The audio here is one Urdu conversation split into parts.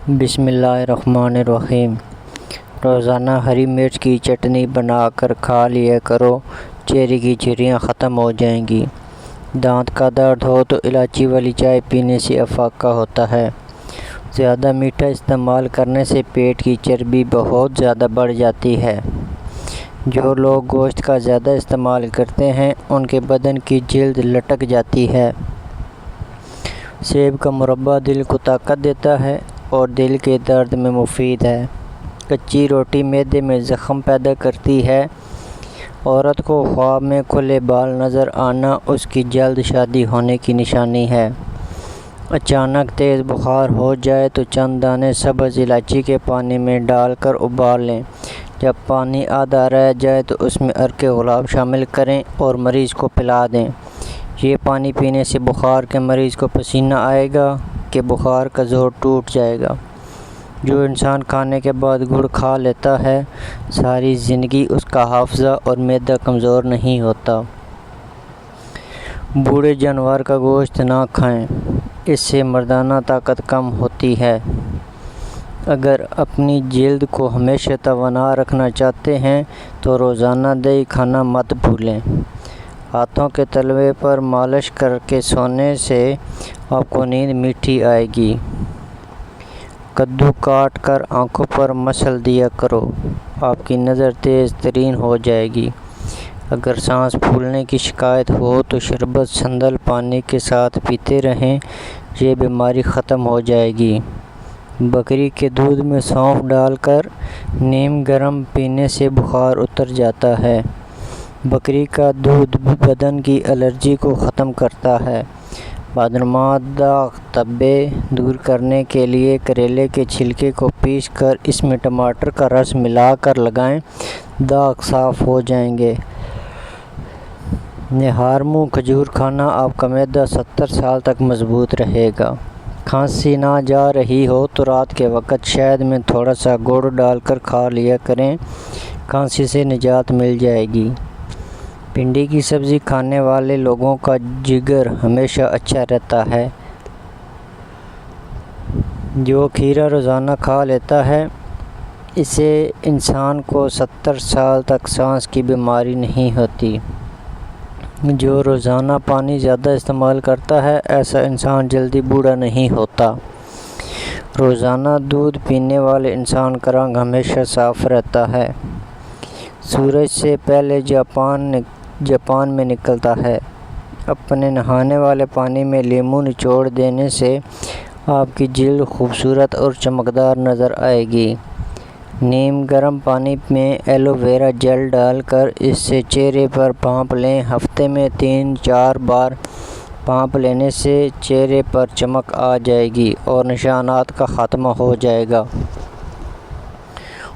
بسم اللہ الرحمن الرحیم۔ روزانہ ہری مرچ کی چٹنی بنا کر کھا لیا کرو، چہرے کی جھریاں ختم ہو جائیں گی۔ دانت کا درد ہو تو الائچی والی چائے پینے سے افاقہ ہوتا ہے۔ زیادہ میٹھا استعمال کرنے سے پیٹ کی چربی بہت زیادہ بڑھ جاتی ہے۔ جو لوگ گوشت کا زیادہ استعمال کرتے ہیں ان کے بدن کی جلد لٹک جاتی ہے۔ سیب کا مربہ دل کو طاقت دیتا ہے اور دل کے درد میں مفید ہے۔ کچی روٹی معدے میں زخم پیدا کرتی ہے۔ عورت کو خواب میں کھلے بال نظر آنا اس کی جلد شادی ہونے کی نشانی ہے۔ اچانک تیز بخار ہو جائے تو چند دانے سبز الائچی کے پانی میں ڈال کر ابال لیں۔ جب پانی آدھا رہ جائے تو اس میں عرق گلاب شامل کریں اور مریض کو پلا دیں۔ یہ پانی پینے سے بخار کے مریض کو پسینہ آئے گا کہ بخار کا زور ٹوٹ جائے گا۔ جو انسان کھانے کے بعد گڑ کھا لیتا ہے ساری زندگی اس کا حافظہ اور معدہ کمزور نہیں ہوتا۔ بوڑھے جانور کا گوشت نہ کھائیں، اس سے مردانہ طاقت کم ہوتی ہے۔ اگر اپنی جلد کو ہمیشہ توانا رکھنا چاہتے ہیں تو روزانہ دہی کھانا مت بھولیں۔ ہاتھوں کے تلوے پر مالش کر کے سونے سے آپ کو نیند میٹھی آئے گی۔ کدو کاٹ کر آنکھوں پر مسل دیا کرو، آپ کی نظر تیز ترین ہو جائے گی۔ اگر سانس پھولنے کی شکایت ہو تو شربت سندل پانی کے ساتھ پیتے رہیں، یہ بیماری ختم ہو جائے گی۔ بکری کے دودھ میں سونف ڈال کر نیم گرم پینے سے بخار اتر جاتا ہے۔ بکری کا دودھ بدن کی الرجی کو ختم کرتا ہے۔ بادرمات داغ دھبے دور کرنے کے لیے کریلے کے چھلکے کو پیس کر اس میں ٹماٹر کا رس ملا کر لگائیں، داغ صاف ہو جائیں گے۔ نہار منہ کھجور کھانا آپ کا معدہ 70 سال تک مضبوط رہے گا۔ کھانسی نہ جا رہی ہو تو رات کے وقت شہد میں تھوڑا سا گڑ ڈال کر کھا لیا کریں، کھانسی سے نجات مل جائے گی۔ بھنڈی کی سبزی کھانے والے لوگوں کا جگر ہمیشہ اچھا رہتا ہے۔ جو کھیرا روزانہ کھا لیتا ہے اسے انسان کو 70 سال تک سانس کی بیماری نہیں ہوتی۔ جو روزانہ پانی زیادہ استعمال کرتا ہے ایسا انسان جلدی بوڑھا نہیں ہوتا۔ روزانہ دودھ پینے والے انسان کا رنگ ہمیشہ صاف رہتا ہے۔ سورج سے پہلے جاپان میں نکلتا ہے۔ اپنے نہانے والے پانی میں لیموں نچوڑ دینے سے آپ کی جلد خوبصورت اور چمکدار نظر آئے گی۔ نیم گرم پانی میں ایلو ویرا جیل ڈال کر اس سے چہرے پر بھاپ لیں، ہفتے میں 3-4 بار بھاپ لینے سے چہرے پر چمک آ جائے گی اور نشانات کا خاتمہ ہو جائے گا۔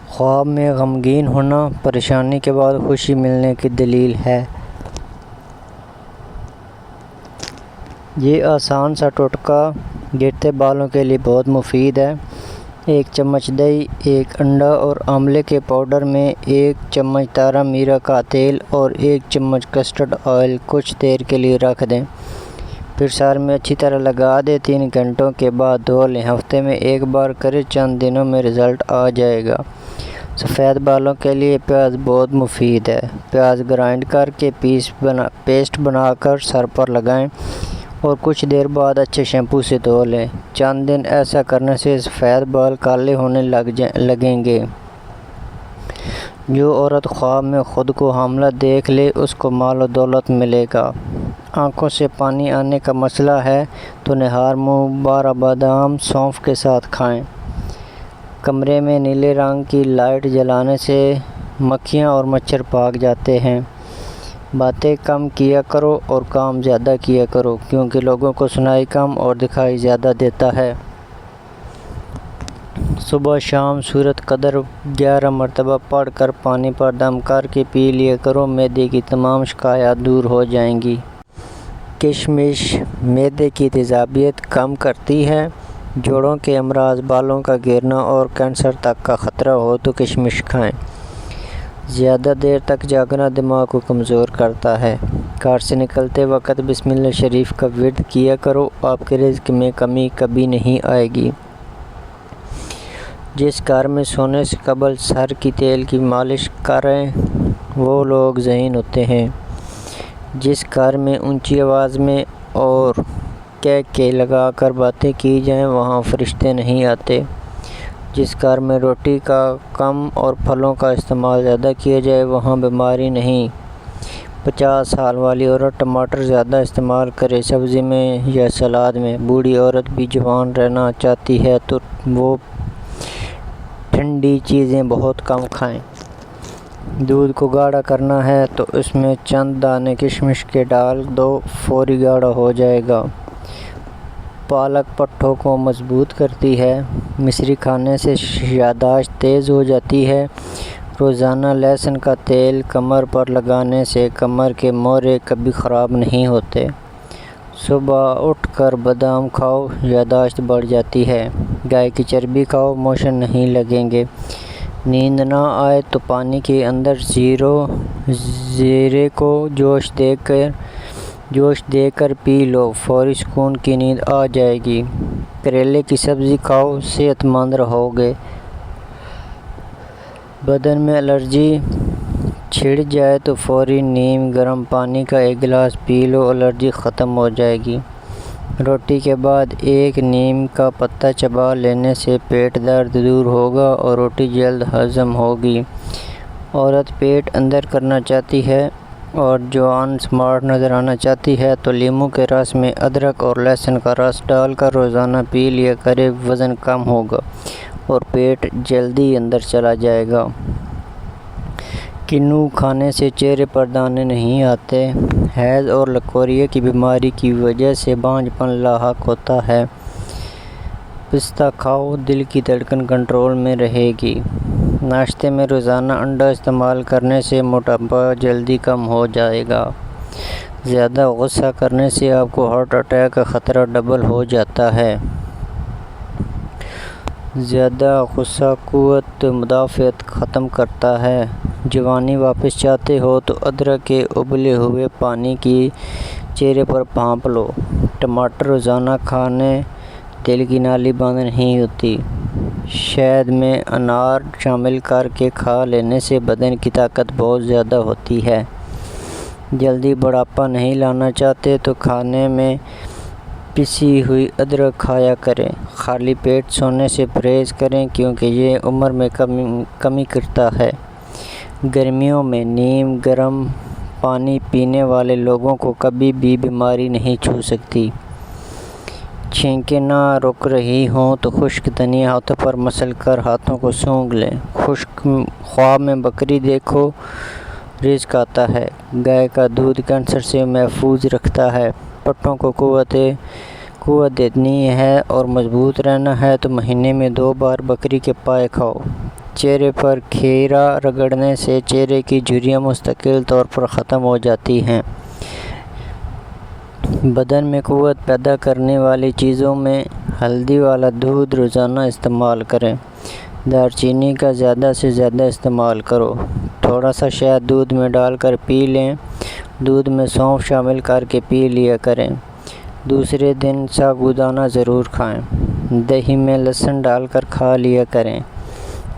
خواب میں غمگین ہونا پریشانی کے بعد خوشی ملنے کی دلیل ہے۔ یہ آسان سا ٹوٹکا گرتے بالوں کے لیے بہت مفید ہے۔ 1 چمچ دہی، 1 انڈا اور آملے کے پاؤڈر میں 1 چمچ تارا میرا کا تیل اور 1 چمچ کسٹرڈ آئل کچھ دیر کے لیے رکھ دیں، پھر سر میں اچھی طرح لگا دیں۔ 3 گھنٹوں کے بعد دھو لیں، ہفتے میں 1 بار کریں، چند دنوں میں رزلٹ آ جائے گا۔ سفید بالوں کے لیے پیاز بہت مفید ہے۔ پیاز گرائنڈ کر کے پیسٹ بنا کر سر پر لگائیں اور کچھ دیر بعد اچھے شیمپو سے دھو لیں۔ چند دن ایسا کرنے سے سفید بال کالے ہونے لگیں گے۔ جو عورت خواب میں خود کو حاملہ دیکھ لے اس کو مال و دولت ملے گا۔ آنکھوں سے پانی آنے کا مسئلہ ہے تو نہار منہ 12 بادام سونف کے ساتھ کھائیں۔ کمرے میں نیلے رنگ کی لائٹ جلانے سے مکھیاں اور مچھر بھاگ جاتے ہیں۔ باتیں کم کیا کرو اور کام زیادہ کیا کرو، کیونکہ لوگوں کو سنائی کم اور دکھائی زیادہ دیتا ہے۔ صبح شام سورۃ قدر 11 مرتبہ پڑھ کر پانی پر دم کر کے پی لیا کرو، معدے کی تمام شکایات دور ہو جائیں گی۔ کشمش معدے کی تیزابیت کم کرتی ہے۔ جوڑوں کے امراض، بالوں کا گرنا اور کینسر تک کا خطرہ ہو تو کشمش کھائیں۔ زیادہ دیر تک جاگنا دماغ کو کمزور کرتا ہے۔ گھر سے نکلتے وقت بسم اللہ شریف کا ورد کیا کرو، آپ کے رزق میں کمی کبھی نہیں آئے گی۔ جس کار میں سونے سے قبل سر کی تیل کی مالش کریں وہ لوگ ذہین ہوتے ہیں۔ جس کار میں اونچی آواز میں اور کے لگا کر باتیں کی جائیں وہاں فرشتے نہیں آتے۔ جس کار میں روٹی کا کم اور پھلوں کا استعمال زیادہ کیا جائے وہاں بیماری نہیں۔ 50 سال والی عورت ٹماٹر زیادہ استعمال کرے سبزی میں یا سلاد میں۔ بوڑھی عورت بھی جوان رہنا چاہتی ہے تو وہ ٹھنڈی چیزیں بہت کم کھائیں۔ دودھ کو گاڑھا کرنا ہے تو اس میں چند دانے کشمش کے ڈال دو، فوری گاڑھا ہو جائے گا۔ پالک پٹھوں کو مضبوط کرتی ہے۔ مصری کھانے سے یادداشت تیز ہو جاتی ہے۔ روزانہ لہسن کا تیل کمر پر لگانے سے کمر کے موڑے کبھی خراب نہیں ہوتے۔ صبح اٹھ کر بادام کھاؤ، یادداشت بڑھ جاتی ہے۔ گائے کی چربی کھاؤ، موشن نہیں لگیں گے۔ نیند نہ آئے تو پانی کے اندر زیرے کو جوش دے کر پی لو، فوری سکون کی نیند آ جائے گی۔ کریلے کی سبزی کھاؤ، صحت مند رہو گے۔ بدن میں الرجی چھڑ جائے تو فوری نیم گرم پانی کا ایک گلاس پی لو، الرجی ختم ہو جائے گی۔ روٹی کے بعد ایک نیم کا پتا چبا لینے سے پیٹ درد دور ہوگا اور روٹی جلد ہضم ہوگی۔ عورت پیٹ اندر کرنا چاہتی ہے اور جوان سمارٹ نظر آنا چاہتی ہے تو لیموں کے رس میں ادرک اور لہسن کا رس ڈال کر روزانہ پی لیا کرے، وزن کم ہوگا اور پیٹ جلدی اندر چلا جائے گا۔ کنو کھانے سے چہرے پر دانے نہیں آتے۔ حیض اور لکوریا کی بیماری کی وجہ سے بانجھ پن لاحق ہوتا ہے۔ پستہ کھاؤ، دل کی دھڑکن کنٹرول میں رہے گی۔ ناشتے میں روزانہ انڈا استعمال کرنے سے موٹاپا جلدی کم ہو جائے گا۔ زیادہ غصہ کرنے سے آپ کو ہارٹ اٹیک کا خطرہ ڈبل ہو جاتا ہے۔ زیادہ غصہ قوت مدافعت ختم کرتا ہے۔ جوانی واپس چاہتے ہو تو ادرک کے ابلے ہوئے پانی کی چہرے پر بھاپ لو۔ ٹماٹر روزانہ کھانے دل کی نالی بند نہیں ہوتی۔ شہد میں انار شامل کر کے کھا لینے سے بدن کی طاقت بہت زیادہ ہوتی ہے۔ جلدی بڑھاپا نہیں لانا چاہتے تو کھانے میں پسی ہوئی ادرک کھایا کریں۔ خالی پیٹ سونے سے پرہیز کریں کیونکہ یہ عمر میں کمی کرتا ہے۔ گرمیوں میں نیم گرم پانی پینے والے لوگوں کو کبھی بھی بیماری نہیں چھو سکتی۔ چھینکیں نہ رک رہی ہوں تو خشک دھنیا ہاتھوں پر مسل کر ہاتھوں کو سونگھ لیں۔ خواب میں بکری دیکھو، رزق آتا ہے۔ گائے کا دودھ کینسر سے محفوظ رکھتا ہے۔ پٹھوں کو قوت دینی ہے اور مضبوط رہنا ہے تو مہینے میں 2 بار بکری کے پائے کھاؤ۔ چہرے پر کھیرا رگڑنے سے چہرے کی جھریاں مستقل طور پر ختم ہو جاتی ہیں۔ بدن میں قوت پیدا کرنے والی چیزوں میں ہلدی والا دودھ روزانہ استعمال کریں۔ دار چینی کا زیادہ سے زیادہ استعمال کرو۔ تھوڑا سا شہد دودھ میں ڈال کر پی لیں۔ دودھ میں سونف شامل کر کے پی لیا کریں۔ دوسرے دن سابودانہ ضرور کھائیں۔ دہی میں لہسن ڈال کر کھا لیا کریں۔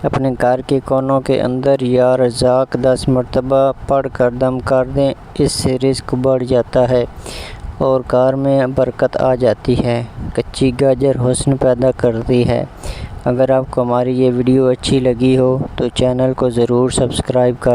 اپنے گھر کے کونوں کے اندر یا رزاق 10 مرتبہ پڑھ کر دم کر دیں، اس سے رزق بڑھ جاتا ہے اور کار میں برکت آ جاتی ہے۔ کچی گاجر حسن پیدا کرتی ہے۔ اگر آپ کو ہماری یہ ویڈیو اچھی لگی ہو تو چینل کو ضرور سبسکرائب کر